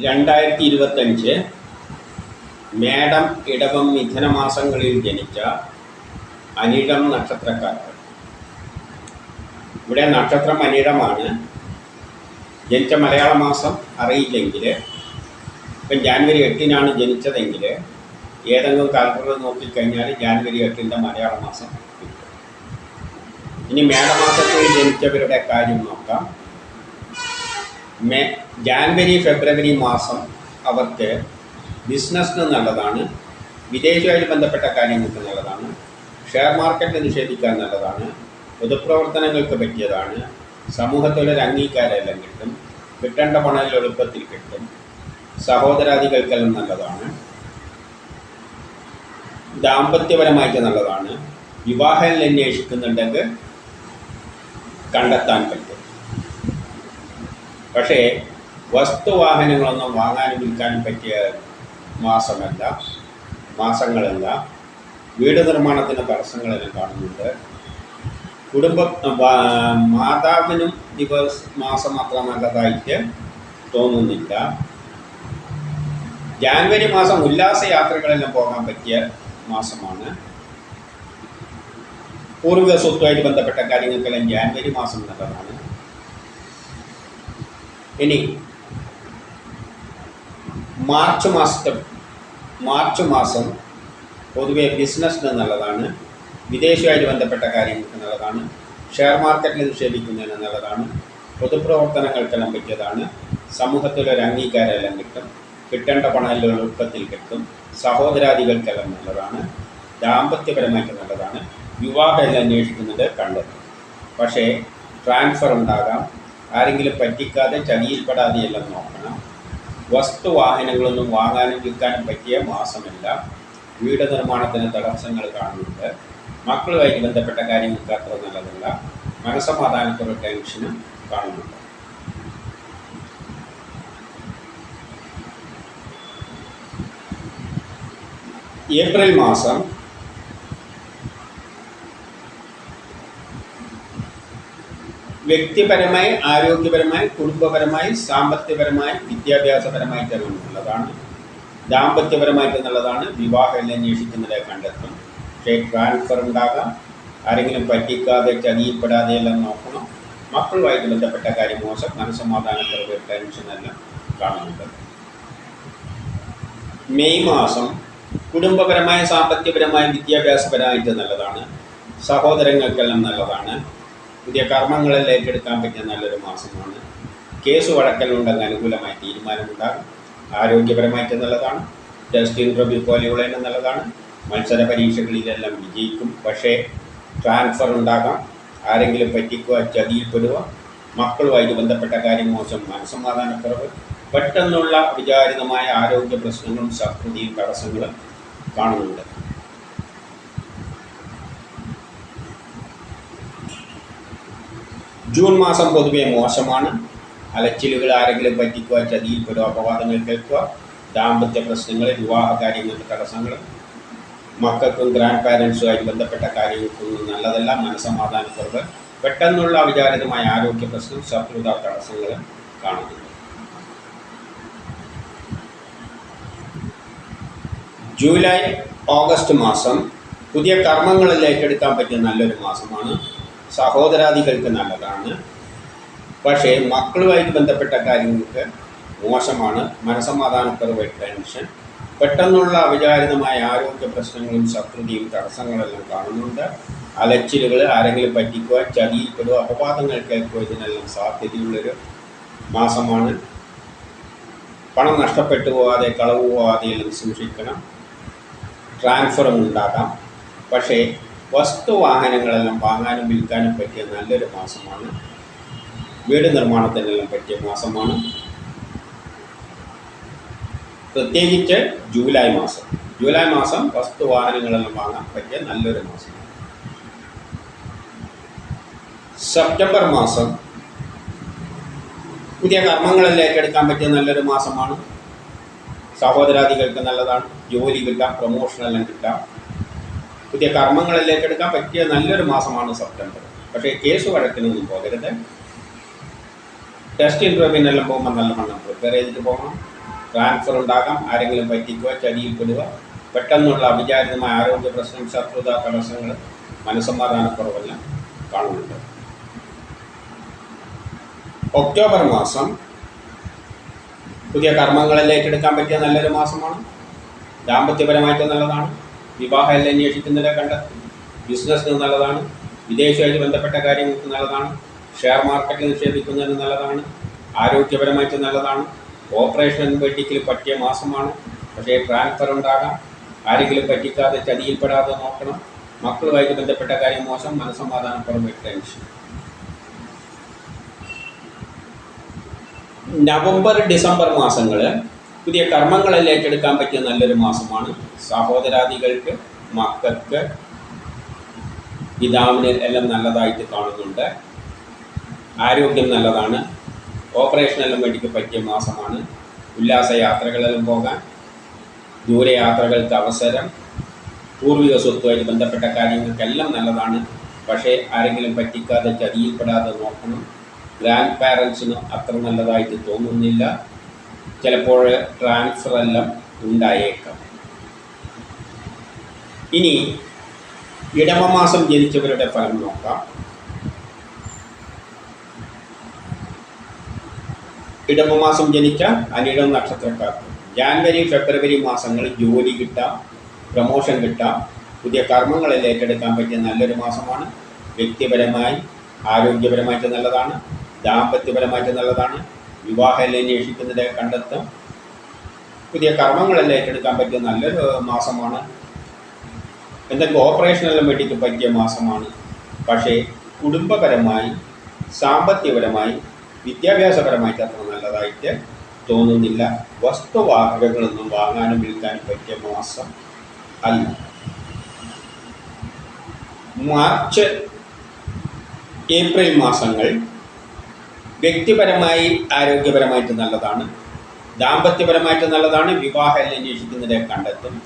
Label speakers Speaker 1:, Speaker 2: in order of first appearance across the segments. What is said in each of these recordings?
Speaker 1: 2025 മേടം, ഇടവം, മിഥുന മാസങ്ങളിൽ ജനിച്ച അനിഴം നക്ഷത്രക്കാർക്ക്. ഇവിടെ നക്ഷത്രം അനിഴമാണ്. ജനിച്ച മലയാള മാസം അറിയില്ലെങ്കിൽ, ഇപ്പം ജാനുവരി 8-നാണ് ജനിച്ചതെങ്കിൽ ഏതെങ്കിലും കാൽക്കുലേറ്റർ നോക്കിക്കഴിഞ്ഞാൽ ജാനുവരി 8-ൻ്റെ മലയാള മാസം കിട്ടും. ഇനി മേടമാസത്തിൽ ജനിച്ചവരുടെ കാര്യം നോക്കാം. ജാനുവരി, ഫെബ്രുവരി മാസം അവർക്ക് ബിസിനസ്സിന് നല്ലതാണ്, വിദേശവുമായിട്ട് ബന്ധപ്പെട്ട കാര്യങ്ങൾക്ക് നല്ലതാണ്, ഷെയർ മാർക്കറ്റ് നിക്ഷേപിക്കാൻ നല്ലതാണ്, പൊതുപ്രവർത്തനങ്ങൾക്ക് പറ്റിയതാണ്, സമൂഹത്തിലൊരു അംഗീകാരമെല്ലാം കിട്ടും, കിട്ടേണ്ട പണം എളുപ്പത്തിൽ കിട്ടും, സഹോദരാദികൾക്കെല്ലാം നല്ലതാണ്, ദാമ്പത്യപരമായിട്ട് നല്ലതാണ്, വിവാഹം അന്വേഷിക്കുന്നുണ്ടെങ്കിൽ കണ്ടെത്താൻ പറ്റും. പക്ഷേ വസ്തുവാഹനങ്ങളൊന്നും വാങ്ങാനും വിൽക്കാനും പറ്റിയ മാസങ്ങളല്ല. വീട് നിർമ്മാണത്തിന് തടസ്സങ്ങളെല്ലാം കാണുന്നുണ്ട്. മാതാവിനും മാസം അത്ര നല്ലതായിട്ട് തോന്നുന്നില്ല. ജാനുവരി മാസം ഉല്ലാസയാത്രകളെല്ലാം പോകാൻ പറ്റിയ മാസമാണ്. പൂർവിക സ്വത്തുമായിട്ട് ബന്ധപ്പെട്ട കാര്യങ്ങൾക്കെല്ലാം ജാനുവരി മാസം നല്ലതാണ്. ഇനി മാർച്ച് മാസം പൊതുവെ ബിസിനസ്സിന് നല്ലതാണ്, വിദേശവുമായിട്ട് ബന്ധപ്പെട്ട കാര്യങ്ങൾക്ക് നല്ലതാണ്, ഷെയർ മാർക്കറ്റിൽ നിക്ഷേപിക്കുന്നതിന് നല്ലതാണ്, പൊതുപ്രവർത്തനങ്ങൾക്കെല്ലാം പറ്റിയതാണ്, സമൂഹത്തിലൊരു അംഗീകാരമെല്ലാം കിട്ടും, കിട്ടേണ്ട പണം എളുപ്പത്തിൽ കിട്ടും, സഹോദരാദികൾക്കെല്ലാം നല്ലതാണ്, ദാമ്പത്യപരമായിട്ട് നല്ലതാണ്, വിവാഹം എല്ലാം അന്വേഷിക്കുന്നത് കണ്ടെത്തും. പക്ഷേ ട്രാൻസ്ഫർ ഉണ്ടാകാം, ആരെങ്കിലും പറ്റിക്കാതെ ചതിയിൽപ്പെടാതെ എല്ലാം നോക്കണം. വസ്തുവാഹനങ്ങളൊന്നും വാങ്ങാനും വിൽക്കാനും പറ്റിയ മാസമല്ല. വീട് നിർമ്മാണത്തിന് തടസ്സങ്ങൾ കാണുന്നുണ്ട്. മക്കളുമായിട്ട് ബന്ധപ്പെട്ട കാര്യങ്ങൾക്ക് അത്ര നല്ലതല്ല. മനസ്സമാധാനത്തോടെ ടെൻഷനും കാണുന്നുണ്ട്. ഏപ്രിൽ മാസം വ്യക്തിപരമായി, ആരോഗ്യപരമായി, കുടുംബപരമായി, സാമ്പത്തികപരമായി, വിദ്യാഭ്യാസപരമായിട്ടെല്ലാം നല്ലതാണ്. ദാമ്പത്യപരമായിട്ട് നല്ലതാണ്. വിവാഹം അന്വേഷിക്കുന്നതിനെ കണ്ടെത്തും. പക്ഷേ ട്രാൻസ്ഫർ ഉണ്ടാകാം, ആരെങ്കിലും പറ്റിക്കാതെ ചതിയിൽപ്പെടാതെ എല്ലാം നോക്കണം. മക്കളുമായിട്ട് ബന്ധപ്പെട്ട കാര്യം മോശം, മനസ്സമാധാനക്കുറവ്, ടെൻഷനെല്ലാം കാണുന്നുണ്ട്. മെയ് മാസം കുടുംബപരമായ, സാമ്പത്തികപരമായ, വിദ്യാഭ്യാസപരമായിട്ട് നല്ലതാണ്. സഹോദരങ്ങൾക്കെല്ലാം നല്ലതാണ്. പുതിയ കർമ്മങ്ങളെല്ലാം ഏറ്റെടുക്കാൻ പറ്റിയ നല്ലൊരു മാസമാണ്. കേസ് വഴക്കലുണ്ടെങ്കിൽ അനുകൂലമായ തീരുമാനമുണ്ടാകും. ആരോഗ്യപരമായിട്ട് നല്ലതാണ്. ടെസ്റ്റ് ഇൻ്റർവ്യൂ പോലെയുള്ളതിന് നല്ലതാണ്. മത്സര പരീക്ഷകളിലെല്ലാം വിജയിക്കും. പക്ഷേ ട്രാൻസ്ഫർ ഉണ്ടാകാം, ആരെങ്കിലും പറ്റിക്കുക, ചതിയിൽപ്പെടുക, മക്കളുമായിട്ട് ബന്ധപ്പെട്ട കാര്യം മോശം, മനസ്സമാധാനക്കുറവ്, പെട്ടെന്നുള്ള വിചാരിതമായ ആരോഗ്യ പ്രശ്നങ്ങളും ശത്രുതയും തടസ്സങ്ങളും കാണുന്നുണ്ട്. ജൂൺ മാസം പൊതുവെ മോശമാണ്. അലച്ചിലുകൾ, ആരെങ്കിലും പറ്റിക്കുക, ചതിയിൽപ്പെടുക, അപവാദങ്ങൾ കേൾക്കുക, ദാമ്പത്യ പ്രശ്നങ്ങൾ, വിവാഹ കാര്യങ്ങൾക്ക് തടസ്സങ്ങൾ, മക്കൾക്കും ഗ്രാൻഡ് പാരൻസുമായി ബന്ധപ്പെട്ട കാര്യങ്ങൾക്കൊന്നും നല്ലതല്ല. മനസ്സമാധാനക്കുറവ്, പെട്ടെന്നുള്ള അവിചാരിതമായ ആരോഗ്യ പ്രശ്നം, ശത്രുത, തടസ്സങ്ങൾ കാണുന്നുണ്ട്. ജൂലൈ, ഓഗസ്റ്റ് മാസം പുതിയ കർമ്മങ്ങളെല്ലാം ഏറ്റെടുക്കാൻ പറ്റിയ നല്ലൊരു മാസമാണ്. സഹോദരാദികൾക്ക് നല്ലതാണ്. പക്ഷേ മക്കളുമായിട്ട് ബന്ധപ്പെട്ട കാര്യങ്ങൾക്ക് മോശമാണ്. മനസ്സമാധാനക്കുറവ്, ടെൻഷൻ, പെട്ടെന്നുള്ള അവിചാരിതമായ ആരോഗ്യ പ്രശ്നങ്ങളും ശത്രുതയും തടസ്സങ്ങളെല്ലാം കാണുന്നുണ്ട്. അലച്ചിലുകൾ, ആരെങ്കിലും പറ്റിക്കുക, ചതിയിൽപ്പെടുക, അപവാദങ്ങൾ കേൾക്കുക, ഇതിനെല്ലാം സാധ്യതയുള്ളൊരു മാസമാണ്. പണം നഷ്ടപ്പെട്ടു പോകാതെ, കളവ് പോകാതെ എല്ലാം സൂക്ഷിക്കണം. ട്രാൻസ്ഫറും ഉണ്ടാകാം. പക്ഷേ വസ്തുവാഹനങ്ങളെല്ലാം വാങ്ങാനും വിൽക്കാനും പറ്റിയ നല്ലൊരു മാസമാണ്. വീട് നിർമ്മാണത്തിനെല്ലാം പറ്റിയ മാസമാണ്. പ്രത്യേകിച്ച് ജൂലൈ മാസം വസ്തുവാഹനങ്ങളെല്ലാം വാങ്ങാൻ പറ്റിയ നല്ലൊരു മാസമാണ്. സെപ്റ്റംബർ മാസം പുതിയ കർമ്മങ്ങളെല്ലാം ഏറ്റെടുക്കാൻ പറ്റിയ നല്ലൊരു മാസമാണ്. സഹോദരാദികൾക്ക് നല്ലതാണ്. ജോലി കിട്ടാം, പ്രൊമോഷനെല്ലാം കിട്ടാം. പുതിയ കർമ്മങ്ങളെല്ലാം ഏറ്റെടുക്കാൻ പറ്റിയ നല്ലൊരു മാസമാണ് സെപ്റ്റംബർ. പക്ഷേ കേസ് വഴക്കിനൊന്നും പോകരുത്. ടെസ്റ്റ് ഇൻ്റർവ്യൂവിനെല്ലാം പോകുമ്പോൾ നല്ലവണ്ണം പ്രിപ്പയർ ചെയ്തിട്ട് പോകണം. ട്രാൻസ്ഫർ ഉണ്ടാകാം, ആരെങ്കിലും പറ്റിക്കുക, ചതിയിൽപ്പെടുക, പെട്ടെന്നുള്ള അവിചാരിതമായ ആരോഗ്യ പ്രശ്നം, ശത്രുത, തടസ്സങ്ങൾ, മനസ്സമാധാനക്കുറവെല്ലാം കാണുന്നുണ്ട്. ഒക്ടോബർ മാസം പുതിയ കർമ്മങ്ങളെല്ലാം ഏറ്റെടുക്കാൻ പറ്റിയ നല്ലൊരു മാസമാണ്. ദാമ്പത്യപരമായിട്ട് നല്ലതാണ്. വിവാഹം എല്ലാം അന്വേഷിക്കുന്നതിനെ കണ്ടെത്തും. ബിസിനസ്സിന് നല്ലതാണ്. വിദേശമായിട്ട് ബന്ധപ്പെട്ട കാര്യങ്ങൾക്ക് നല്ലതാണ്. ഷെയർ മാർക്കറ്റിൽ നിക്ഷേപിക്കുന്നതിന് നല്ലതാണ്. ആരോഗ്യപരമായിട്ട് നല്ലതാണ്. ഓപ്പറേഷൻ വെട്ടിക്കൽ പറ്റിയ മാസമാണ്. പക്ഷേ ട്രാൻസ്ഫർ ഉണ്ടാകാം, ആരെങ്കിലും പറ്റിക്കാതെ ചതിയിൽപ്പെടാതെ നോക്കണം. മക്കളുമായിട്ട് ബന്ധപ്പെട്ട കാര്യം മോശം, മനസ്സമാധാനക്കുറവ്, ടെൻഷൻ. നവംബർ ഡിസംബർ മാസങ്ങൾ പുതിയ കർമ്മങ്ങളെല്ലാം ഏറ്റെടുക്കാൻ പറ്റിയ നല്ലൊരു മാസമാണ്. സഹോദരാദികൾക്ക്, മക്കൾക്ക്, പിതാവിന് എല്ലാം നല്ലതായിട്ട് കാണുന്നുണ്ട്. ആരോഗ്യം നല്ലതാണ്. ഓപ്പറേഷനെല്ലാം വേണ്ടിക്ക് പറ്റിയ മാസമാണ്. ഉല്ലാസ യാത്രകളെല്ലാം പോകാൻ, ദൂരയാത്രകൾക്ക് അവസരം, പൂർവിക സ്വത്തുമായിട്ട് ബന്ധപ്പെട്ട കാര്യങ്ങൾക്കെല്ലാം നല്ലതാണ്. പക്ഷേ ആരെങ്കിലും പറ്റിക്കാതെ ചതിയിൽപ്പെടാതെ നോക്കണം. ഗ്രാൻഡ് പാരൻസിന് അത്ര നല്ലതായിട്ട് തോന്നുന്നില്ല. ചിലപ്പോൾ ട്രാൻസ്ഫർ എല്ലാം ഉണ്ടായേക്കാം. ഇനി ഇടവമാസം ജനിച്ചവരുടെ ഫലം നോക്കാം. ഇടവമാസം ജനിച്ച അനിഴം നക്ഷത്രക്കാർക്ക് ജാനുവരി ഫെബ്രുവരി മാസങ്ങളിൽ ജോലി കിട്ടാം, പ്രമോഷൻ കിട്ടാം, പുതിയ കർമ്മങ്ങളെല്ലാം ഏറ്റെടുക്കാൻ പറ്റിയ നല്ലൊരു മാസമാണ്. വ്യക്തിപരമായി ആരോഗ്യപരമായിട്ട് നല്ലതാണ്. ദാമ്പത്യപരമായിട്ട് നല്ലതാണ്. വിവാഹം അന്വേഷിക്കുന്നതിനെ കണ്ടെത്തും. പുതിയ കർമ്മങ്ങളെല്ലാം ഏറ്റെടുക്കാൻ പറ്റിയ നല്ലൊരു മാസമാണ്. എന്തെങ്കിലും ഓപ്പറേഷനെല്ലാം വേണ്ടിയിട്ട് പറ്റിയ മാസമാണ്. പക്ഷേ കുടുംബപരമായി, സാമ്പത്തികപരമായി, വിദ്യാഭ്യാസപരമായിട്ട് അത്ര നല്ലതായിട്ട് തോന്നുന്നില്ല. വസ്തുവാഹകങ്ങളൊന്നും വാങ്ങാനും വിൽക്കാനും പറ്റിയ മാസം അല്ല. മാർച്ച് ഏപ്രിൽ മാസങ്ങൾ വ്യക്തിപരമായി ആരോഗ്യപരമായിട്ട് നല്ലതാണ്. ദാമ്പത്യപരമായിട്ട് നല്ലതാണ്. വിവാഹം അന്വേഷിക്കുന്നതിനെ കണ്ടെത്തും.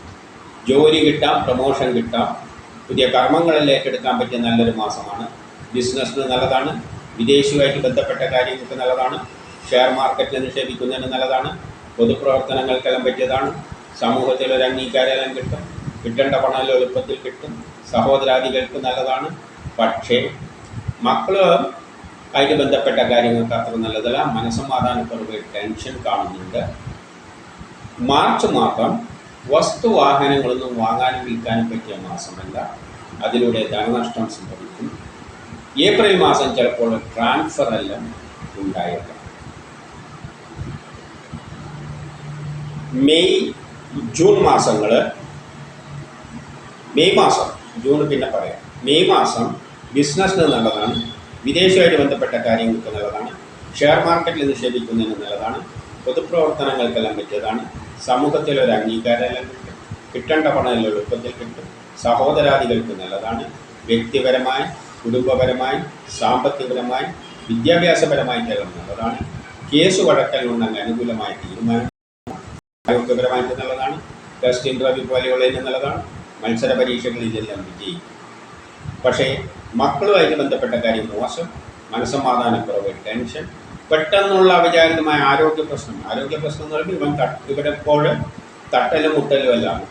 Speaker 1: ജോലി കിട്ടാം, പ്രമോഷൻ കിട്ടാം, പുതിയ കർമ്മങ്ങളെല്ലാം ഏറ്റെടുക്കാൻ പറ്റിയ നല്ലൊരു മാസമാണ്. ബിസിനസ്സിന് നല്ലതാണ്. വിദേശവുമായിട്ട് ബന്ധപ്പെട്ട കാര്യങ്ങൾക്ക് നല്ലതാണ്. ഷെയർ മാർക്കറ്റിൽ നിക്ഷേപിക്കുന്നതിന് നല്ലതാണ്. പൊതുപ്രവർത്തനങ്ങൾക്കെല്ലാം പറ്റിയതാണ്. സമൂഹത്തിൽ ഒരു അംഗീകാരമെല്ലാം കിട്ടും. കിട്ടേണ്ട പണമെല്ലാം എളുപ്പത്തിൽ കിട്ടും. സഹോദരാദികൾക്ക് നല്ലതാണ്. പക്ഷേ ആയിട്ട് ബന്ധപ്പെട്ട കാര്യങ്ങൾക്ക് അത്ര നല്ലതല്ല. മനസ്സമാധാനക്കുറവ്, ടെൻഷൻ കാണുന്നുണ്ട്. മാർച്ച് മാസം വസ്തുവാഹനങ്ങളൊന്നും വാങ്ങാനും വിൽക്കാനും പറ്റിയ മാസമല്ല. അതിലൂടെ ധനനഷ്ടം സംഭവിക്കും. ഏപ്രിൽ മാസം ചിലപ്പോൾ ട്രാൻസ്ഫർ എല്ലാം ഉണ്ടായേക്കാം. മെയ് ജൂൺ മാസങ്ങൾ, മെയ് മാസം, ജൂൺ പിന്നെ പറയാം. മെയ് മാസം ബിസിനസ്സിന് നല്ലതാണ്. വിദേശമായിട്ട് ബന്ധപ്പെട്ട കാര്യങ്ങൾക്ക് നല്ലതാണ്. ഷെയർ മാർക്കറ്റിൽ നിക്ഷേപിക്കുന്നതിന് നല്ലതാണ്. പൊതുപ്രവർത്തനങ്ങൾക്കെല്ലാം പറ്റിയതാണ്. സമൂഹത്തിൽ ഒരു അംഗീകാരമെല്ലാം കിട്ടും. കിട്ടേണ്ട പണമെല്ലാം എളുപ്പത്തിൽ കിട്ടും. സഹോദരാദികൾക്ക് നല്ലതാണ്. വ്യക്തിപരമായി, കുടുംബപരമായി, സാമ്പത്തികപരമായി, വിദ്യാഭ്യാസപരമായിട്ടെല്ലാം നല്ലതാണ്. കേസ് വഴക്കലുണ്ടെങ്കിൽ അനുകൂലമായ തീരുമാനം. ആരോഗ്യപരമായിട്ട് നല്ലതാണ്. ടെസ്റ്റ് ഇൻ്റർവ്യൂ പോലെയുള്ളതിന് നല്ലതാണ്. മത്സര പരീക്ഷകളിൽ ഇതെല്ലാം വിജയിക്കും. പക്ഷേ മക്കളുമായിട്ട് ബന്ധപ്പെട്ട കാര്യം മോശം, മനസ്സമാധാനക്കുറവ്, ടെൻഷൻ, പെട്ടെന്നുള്ള അവിചാരിതമായ ആരോഗ്യ പ്രശ്നം എന്ന് പറയുമ്പോൾ ഇവരെപ്പോൾ തട്ടലും മുട്ടലും എല്ലാം,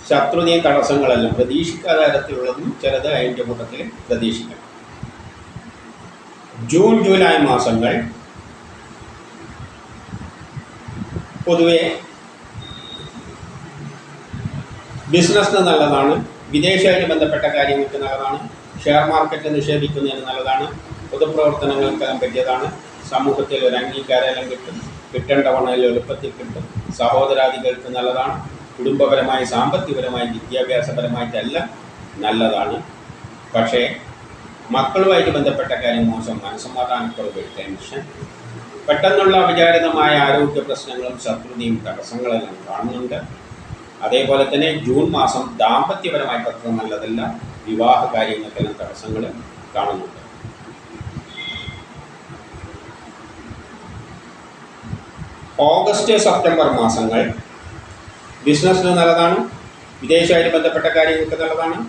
Speaker 1: ശത്രുതയും തടസ്സങ്ങളെല്ലാം പ്രതീക്ഷിക്കാത്ത തരത്തിലുള്ളതും ചിലത് അതിൻ്റെ കൂട്ടത്തിൽ പ്രതീക്ഷിക്കണം. ജൂൺ ജൂലൈ മാസങ്ങൾ പൊതുവെ ബിസിനസ്സിന് നല്ലതാണ്. വിദേശമായിട്ട് ബന്ധപ്പെട്ട കാര്യങ്ങൾക്ക് നല്ലതാണ്. ഷെയർ മാർക്കറ്റിൽ നിക്ഷേപിക്കുന്നതിന് നല്ലതാണ്. പൊതുപ്രവർത്തനങ്ങൾക്കെല്ലാം പറ്റിയതാണ്. സമൂഹത്തിൽ ഒരു അംഗീകാരമെല്ലാം കിട്ടും. കിട്ടേണ്ട പണമെല്ലാം എളുപ്പത്തിൽ കിട്ടും. സഹോദരാദികൾക്ക് നല്ലതാണ്. കുടുംബപരമായി, സാമ്പത്തികപരമായി, വിദ്യാഭ്യാസപരമായിട്ടെല്ലാം നല്ലതാണ്. പക്ഷേ മക്കളുമായിട്ട് ബന്ധപ്പെട്ട കാര്യം മോശം, മനസ്സമാധാനക്കുറവ്, ടെൻഷൻ, പെട്ടെന്നുള്ള അവിചാരിതമായ ആരോഗ്യ പ്രശ്നങ്ങളും ശത്രുതയും തടസ്സങ്ങളെല്ലാം കാണുന്നുണ്ട്. അതേപോലെ തന്നെ ജൂൺ മാസം ദാമ്പത്യപരമായിട്ട് അത്ര നല്ലതല്ല. വിവാഹ കാര്യങ്ങൾക്കെല്ലാം തടസ്സങ്ങൾ കാണുന്നുണ്ട്. ഓഗസ്റ്റ് സെപ്റ്റംബർ മാസങ്ങൾ ബിസിനസ്സിന് നല്ലതാണ്. വിദേശമായിട്ട് ബന്ധപ്പെട്ട കാര്യങ്ങൾക്ക് നല്ലതാണ്.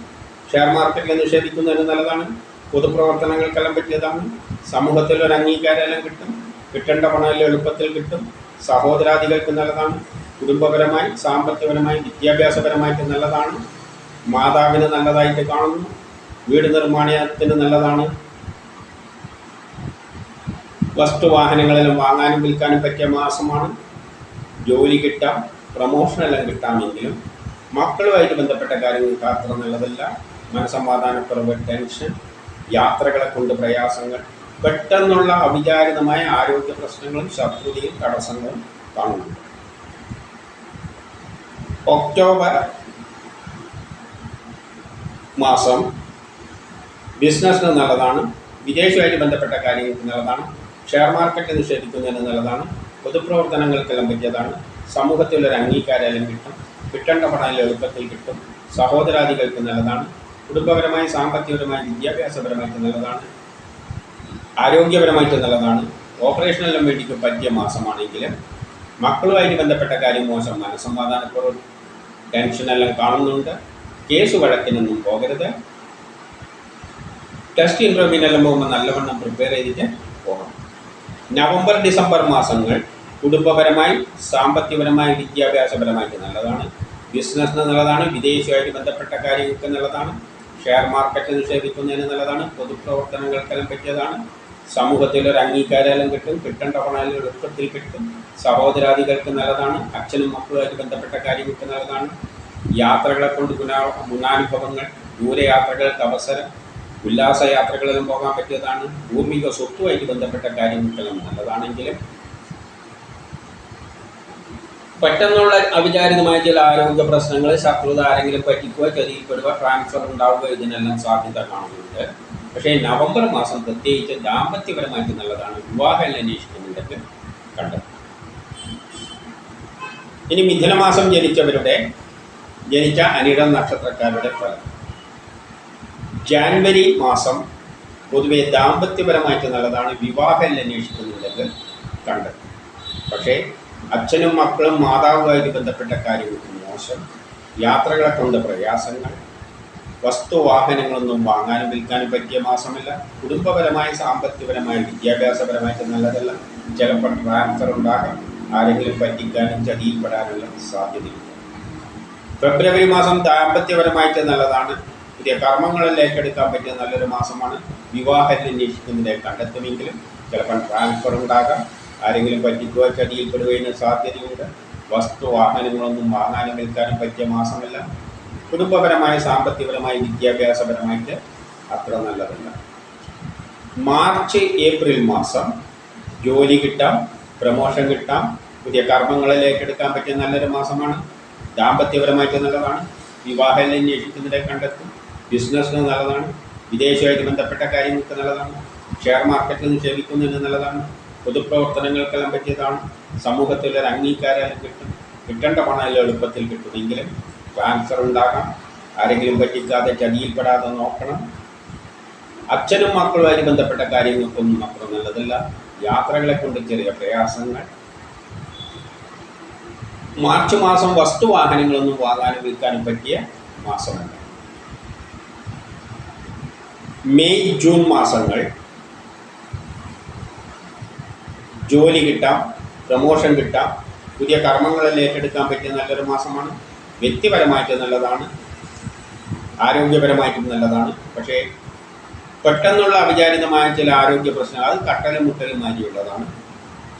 Speaker 1: ഷെയർ മാർക്കറ്റിൽ നിക്ഷേപിക്കുന്നതിന് നല്ലതാണ്. പൊതുപ്രവർത്തനങ്ങൾക്കെല്ലാം പറ്റിയതാണ്. സമൂഹത്തിൽ ഒരു അംഗീകാരമെല്ലാം കിട്ടും. കിട്ടേണ്ട പണം എളുപ്പത്തിൽ കിട്ടും. സഹോദരാദികൾക്ക് നല്ലതാണ്. കുടുംബപരമായി, സാമ്പത്തികപരമായി, വിദ്യാഭ്യാസപരമായിട്ട് നല്ലതാണ്. മാതാവിന് നല്ലതായിട്ട് കാണുന്നു. വീട് നിർമ്മാണത്തിന് നല്ലതാണ്. വസ്തുവാഹനങ്ങളെല്ലാം വാങ്ങാനും വിൽക്കാനും പറ്റിയ മാസമാണ്. ജോലി കിട്ടാം, പ്രമോഷനെല്ലാം കിട്ടാമെങ്കിലും മക്കളുമായിട്ട് ബന്ധപ്പെട്ട കാര്യങ്ങൾക്ക് അത്ര നല്ലതല്ല. മനസമാധാനക്കുറവ്, ടെൻഷൻ, യാത്രകളെ കൊണ്ട് പ്രയാസങ്ങൾ, പെട്ടെന്നുള്ള അവിചാരിതമായ ആരോഗ്യ പ്രശ്നങ്ങളും ശത്രുതയും തടസ്സങ്ങളും കാണുന്നുണ്ട്. ഒക്ടോബർ മാസം ബിസിനസ്സിന് നല്ലതാണ്. വിദേശവുമായിട്ട് ബന്ധപ്പെട്ട കാര്യങ്ങൾക്ക് നല്ലതാണ്. ഷെയർ മാർക്കറ്റ് നിക്ഷേപിക്കുന്നതിന് നല്ലതാണ്. പൊതുപ്രവർത്തനങ്ങൾക്കെല്ലാം പറ്റിയതാണ്. സമൂഹത്തിലൊരു അംഗീകാരം കിട്ടും. കിട്ടേണ്ട പണം എളുപ്പത്തിൽ കിട്ടും. സഹോദരാദികൾക്ക് നല്ലതാണ്. കുടുംബപരമായി, സാമ്പത്തികപരമായി, വിദ്യാഭ്യാസപരമായിട്ട് നല്ലതാണ്. ആരോഗ്യപരമായിട്ട് നല്ലതാണ്. ഓപ്പറേഷനെല്ലാം വേണ്ടിക്ക് പറ്റിയ മാസമാണെങ്കിൽ മക്കളുമായിട്ട് ബന്ധപ്പെട്ട കാര്യം മോശം. മനസ്സമാധാനക്കുറവ്, ടെൻഷനെല്ലാം കാണുന്നുണ്ട്. കേസ് വഴക്കിനൊന്നും പോകരുത്. ടെസ്റ്റ് ഇൻ്റർവ്യൂവിനെല്ലാം പോകുമ്പോൾ നല്ലവണ്ണം പ്രിപ്പയർ ചെയ്തിട്ട് പോകണം. നവംബർ ഡിസംബർ മാസങ്ങൾ കുടുംബപരമായി, സാമ്പത്തികപരമായി, വിദ്യാഭ്യാസപരമായിട്ട് നല്ലതാണ്. ബിസിനസ്സിന് നല്ലതാണ്. വിദേശവുമായിട്ട് ബന്ധപ്പെട്ട കാര്യങ്ങൾക്ക് നല്ലതാണ്. ഷെയർ മാർക്കറ്റ് നിക്ഷേപിക്കുന്നതിന് നല്ലതാണ്. പൊതുപ്രവർത്തനങ്ങൾക്കെല്ലാം പറ്റിയതാണ്. സമൂഹത്തിലൊരു അംഗീകാരം കിട്ടും. കിട്ടേണ്ട പണം എളുപ്പത്തിൽ കിട്ടും. സഹോദരാദികൾക്ക് നല്ലതാണ്. അച്ഛനും മക്കളുമായിട്ട് ബന്ധപ്പെട്ട കാര്യങ്ങൾക്ക് നല്ലതാണ്. യാത്രകളെ കൊണ്ട് ഗുണാനുഭവങ്ങൾ, ദൂരയാത്രകൾക്ക് അവസരം, ഉല്ലാസയാത്രകളിലും പോകാൻ പറ്റിയതാണ്. ഭൂമിക സ്വത്തുമായിട്ട് ബന്ധപ്പെട്ട കാര്യങ്ങൾക്കെല്ലാം നല്ലതാണെങ്കിലും പെട്ടെന്നുള്ള അവിചാരിതമായ ചില ആരോഗ്യ പ്രശ്നങ്ങൾ, ശത്രുത, ആരെങ്കിലും പറ്റിക്കുക, ചതിയിൽപ്പെടുക, ട്രാൻസ്ഫർ ഉണ്ടാവുക, ഇതിനെല്ലാം സാധ്യത കാണുന്നുണ്ട്. പക്ഷേ നവംബർ മാസം പ്രത്യേകിച്ച് ദാമ്പത്യപരമായിട്ട് നല്ലതാണ്. വിവാഹം അന്വേഷിക്കുന്നുണ്ടെങ്കിൽ കണ്ടെത്തും. ഇനി മിഥുനമാസം ജനിച്ച അനിഴം നക്ഷത്രക്കാരുടെ ഫലം. ജാനുവരി മാസം പൊതുവെ ദാമ്പത്യപരമായിട്ട് നല്ലതാണ്. വിവാഹം അന്വേഷിക്കുന്നുണ്ടെങ്കിൽ കണ്ടെത്തും. പക്ഷേ അച്ഛനും മക്കളും മാതാവുമായിട്ട് ബന്ധപ്പെട്ട കാര്യങ്ങൾക്ക് മോശം. യാത്രകളെ കൊണ്ട് പ്രയാസങ്ങൾ. വസ്തുവാഹനങ്ങളൊന്നും വാങ്ങാനും വിൽക്കാനും പറ്റിയ മാസമല്ല. കുടുംബപരമായി, സാമ്പത്തികപരമായി, വിദ്യാഭ്യാസപരമായിട്ട് നല്ലതല്ല. ചിലപ്പോൾ ട്രാൻസ്ഫർ ഉണ്ടാകാം. ആരെങ്കിലും പറ്റിക്കാനും ചതിയിൽപ്പെടാനുള്ള സാധ്യതയുണ്ട്. ഫെബ്രുവരി മാസം ദാമ്പത്യപരമായിട്ട് നല്ലതാണ്. പുതിയ കർമ്മങ്ങളിൽ ഏറ്റെടുക്കാൻ പറ്റിയ നല്ലൊരു മാസമാണ്. വിവാഹം അന്വേഷിക്കുന്നതിനെ കണ്ടെത്തുമെങ്കിലും ചിലപ്പോൾ ട്രാൻസ്ഫർ ഉണ്ടാകാം. ആരെങ്കിലും പറ്റിക്കുക, ചതിയിൽപ്പെടുകയും സാധ്യതയുണ്ട്. വസ്തുവാഹനങ്ങളൊന്നും വാങ്ങാനും വിൽക്കാനും പറ്റിയ മാസമല്ല. കുടുംബപരമായി, സാമ്പത്തികപരമായി, വിദ്യാഭ്യാസപരമായിട്ട് അത്ര നല്ലതല്ല. മാർച്ച് ഏപ്രിൽ മാസം ജോലി കിട്ടാം, പ്രമോഷൻ കിട്ടാം, പുതിയ കർമ്മങ്ങളിൽ ഏറ്റെടുക്കാൻ പറ്റിയ നല്ലൊരു മാസമാണ്. ദാമ്പത്യപരമായിട്ട് നല്ലതാണ്. വിവാഹം അന്വേഷിക്കുന്നതിനെ കണ്ടെത്തും. ബിസിനസ്സിന് നല്ലതാണ്. വിദേശവുമായിട്ട് ബന്ധപ്പെട്ട കാര്യങ്ങൾക്ക് നല്ലതാണ്. ഷെയർ മാർക്കറ്റിൽ നിക്ഷേപിക്കുന്നതിന് നല്ലതാണ്. പൊതുപ്രവർത്തനങ്ങൾക്കെല്ലാം പറ്റിയതാണ്. സമൂഹത്തിലൊരു അംഗീകാരം കിട്ടും. കിട്ടേണ്ട പണം എളുപ്പത്തിൽ കിട്ടുമെങ്കിലും ട്രാൻസ്ഫർ ഉണ്ടാകാം. ആരെങ്കിലും പറ്റിക്കാതെ ചതിയിൽപ്പെടാതെ നോക്കണം. അച്ഛനും മക്കളുമായി ബന്ധപ്പെട്ട കാര്യങ്ങൾക്കൊന്നും അത്ര നല്ലതല്ല. യാത്രകളെ കൊണ്ട് ചെറിയ പ്രയാസങ്ങൾ. മാർച്ച് മാസം വസ്തുവാഹനങ്ങളൊന്നും വാങ്ങാനും വിൽക്കാനും പറ്റിയ മാസമല്ല. മെയ് ജൂൺ മാസങ്ങൾ ജോലി കിട്ടാം, പ്രമോഷൻ കിട്ടാം, പുതിയ കർമ്മങ്ങളിൽ ഏറ്റെടുക്കാൻ പറ്റിയ നല്ലൊരു മാസമാണ്. വ്യക്തിപരമായിട്ട് നല്ലതാണ്. ആരോഗ്യപരമായിട്ടും നല്ലതാണ്. പക്ഷേ പെട്ടെന്നുള്ള അവിചാരിതമായ ചില ആരോഗ്യ പ്രശ്നങ്ങൾ, അത് കട്ടലും മുട്ടലും മാതിരിയുള്ളതാണ്.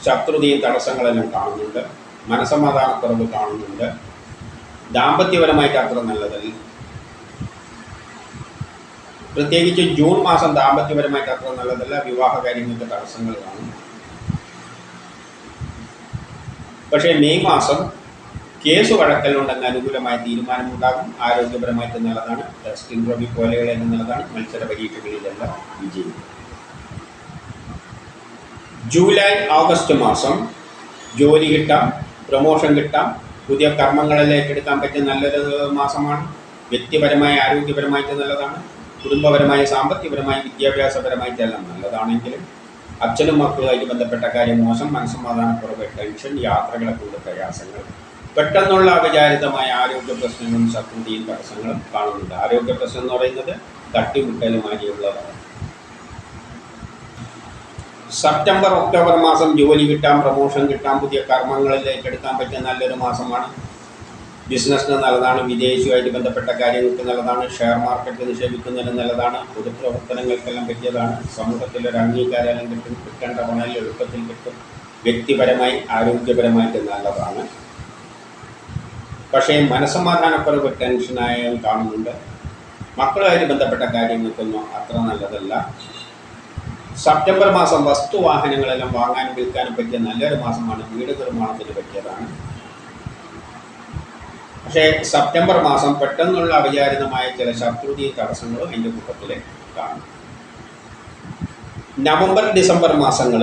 Speaker 1: ശത്രുതയും തടസ്സങ്ങളെല്ലാം കാണുന്നുണ്ട്. മനസമാധാനക്കുറവ് കാണുന്നുണ്ട്. ദാമ്പത്യപരമായിട്ട് അത്ര നല്ലതല്ല. പ്രത്യേകിച്ച് ജൂൺ മാസം ദാമ്പത്യപരമായിട്ട് അത്ര നല്ലതല്ല. വിവാഹ കാര്യങ്ങൾക്ക് തടസ്സങ്ങൾ കാണും. പക്ഷേ മെയ് മാസം കേസ് വഴക്കലുണ്ടെങ്കിൽ അനുകൂലമായ തീരുമാനമുണ്ടാകും. ആരോഗ്യപരമായിട്ട് നല്ലതാണ്. ടെസ്റ്റ് ഇൻ്റർവ്യൂ പോലെകളെല്ലാം നല്ലതാണ്. മത്സര പരീക്ഷകളിലെല്ലാം വിജയിക്കും. ജൂലൈ ഓഗസ്റ്റ് മാസം ജോലി കിട്ടാം, പ്രമോഷൻ കിട്ടാം, പുതിയ കർമ്മങ്ങളിൽ ഏറ്റെടുക്കാൻ പറ്റിയ നല്ലൊരു മാസമാണ്. വ്യക്തിപരമായി, ആരോഗ്യപരമായിട്ട് നല്ലതാണ്. കുടുംബപരമായി, സാമ്പത്തികപരമായി, വിദ്യാഭ്യാസപരമായിട്ടെല്ലാം നല്ലതാണെങ്കിലും അച്ഛനും മക്കളുമായിട്ട് ബന്ധപ്പെട്ട കാര്യം മോശം. മനസ്സമാധാനക്കുറവ്, ടെൻഷൻ, യാത്രകളെ കൊണ്ട് പ്രയാസങ്ങൾ, പെട്ടെന്നുള്ള അവിചാരിതമായ ആരോഗ്യ പ്രശ്നങ്ങളും ശത്രുതയും തടസ്സങ്ങളും കാണുന്നുണ്ട്. ആരോഗ്യ പ്രശ്നം എന്ന് പറയുന്നത് തട്ടിമുട്ടലുമാരിയുള്ളതാണ്. സെപ്റ്റംബർ ഒക്ടോബർ മാസം ജോലി കിട്ടാൻ, പ്രൊമോഷൻ കിട്ടാൻ, പുതിയ കർമ്മങ്ങളിലേക്ക് എടുക്കാൻ പറ്റിയ നല്ലൊരു മാസമാണ്. ബിസിനസ്സിന് നല്ലതാണ്, വിദേശവുമായിട്ട് ബന്ധപ്പെട്ട കാര്യങ്ങൾക്ക് നല്ലതാണ്, ഷെയർ മാർക്കറ്റ് നിക്ഷേപിക്കുന്നതിന് നല്ലതാണ്, പൊതുപ്രവർത്തനങ്ങൾക്കെല്ലാം പറ്റിയതാണ്, സമൂഹത്തിലൊരു അംഗീകാരം കിട്ടും, കിട്ടേണ്ട പണം എളുപ്പത്തിൽ കിട്ടും, വ്യക്തിപരമായി ആരോഗ്യപരമായിട്ട് നല്ലതാണ്. പക്ഷേ മനസ്സമാധാനക്കുറവ്, ടെൻഷനായും കാണുന്നുണ്ട്. മക്കളുമായിട്ട് ബന്ധപ്പെട്ട കാര്യങ്ങൾക്കൊന്നും അത്ര നല്ലതല്ല. സെപ്റ്റംബർ മാസം വസ്തുവാഹനങ്ങളെല്ലാം വാങ്ങാനും വിൽക്കാനും പറ്റിയ നല്ലൊരു മാസമാണ്. വീട് നിർമ്മാണത്തിന് പറ്റിയതാണ്. പക്ഷേ സെപ്റ്റംബർ മാസം പെട്ടെന്നുള്ള അവിചാരിതമായ ചില ശത്രുതീയ തടസ്സങ്ങളും അതിൻ്റെ കൂട്ടത്തിൽ കാണും. നവംബർ ഡിസംബർ മാസങ്ങൾ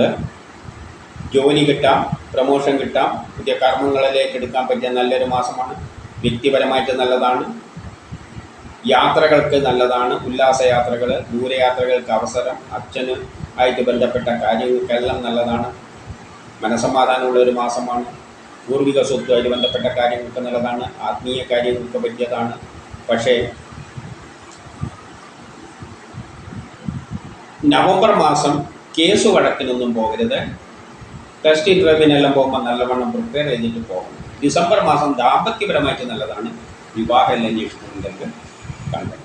Speaker 1: ജോലി കിട്ടാം, പ്രൊമോഷൻ കിട്ടാം, പുതിയ കർമ്മങ്ങളിലേക്ക് എടുക്കാൻ പറ്റിയ നല്ലൊരു മാസമാണ്. വ്യക്തിപരമായിട്ട് നല്ലതാണ്, യാത്രകൾക്ക് നല്ലതാണ്, ഉല്ലാസയാത്രകൾ, ദൂരയാത്രകൾക്ക് അവസരം, അച്ഛന് ആയിട്ട് ബന്ധപ്പെട്ട കാര്യങ്ങൾക്കെല്ലാം നല്ലതാണ്. മനസ്സമാധാനമുള്ളൊരു മാസമാണ്. പൂർവിക സ്വത്തുമായിട്ട് ബന്ധപ്പെട്ട കാര്യങ്ങൾക്ക് നല്ലതാണ്, ആത്മീയ കാര്യങ്ങൾക്ക് പറ്റിയതാണ്. പക്ഷേ നവംബർ മാസം കേസ് വഴക്കിനൊന്നും പോകരുത്. ടെസ്റ്റ് ഇൻ്റർവ്യൂവിനെല്ലാം പോകുമ്പോൾ നല്ലവണ്ണം പ്രിപ്പയർ ചെയ്തിട്ട് പോകണം. ഡിസംബർ മാസം ദാമ്പത്യപരമായിട്ട് നല്ലതാണ്. വിവാഹം എല്ലാം ഇഷ്ടമുണ്ടെങ്കിൽ കണ്ടു.